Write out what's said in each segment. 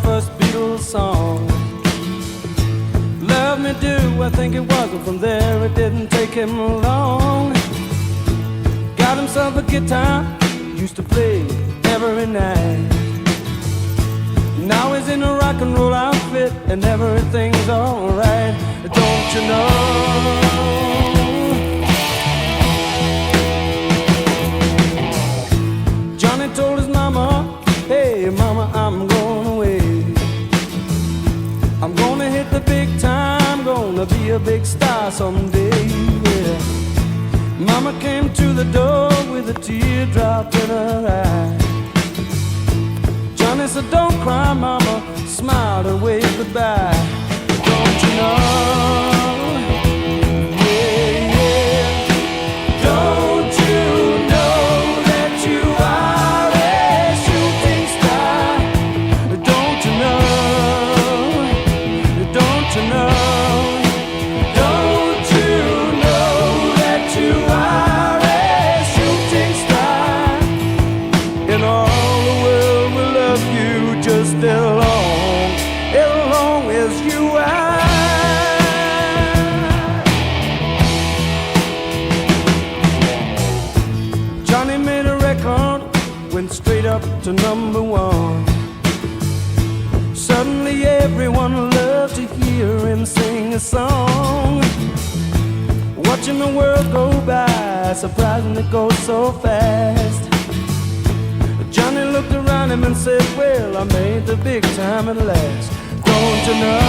first Beatles song. Love Me Do, I think it was, and from there it didn't take him long. Got himself a guitar, used to play every night. Now he's in a rock and roll outfit and everything's alright. Don't you know? Johnny told his mama, hey mama, I'm going away. I'm gonna hit the big time, gonna be a big star someday, yeah. Mama came to the door with a teardrop in her eye. Johnny said, don't cry, mama, smiled and waved goodbye. Don't you know? Yeah, yeah. Don't you know that you are a shooting star? Don't you know? Don't you know? Don't you know that you are a shooting star? In all the world will love you just as long as you are. Johnny made a record, went straight up to #1. Suddenly everyone loved to hear him sing a song. Watching the world go by, surprising it goes so fast. Johnny looked around him and said, well, I made the big time at last. Don't you know?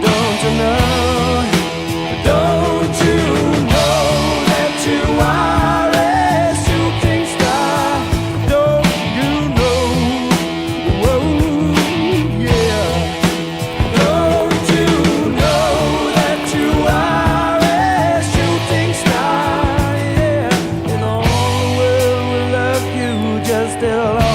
Don't you know? Don't you know that you are a shooting star? Don't you know? Whoa, yeah. Don't you know that you are a shooting star? Yeah. And all the world will love you just as long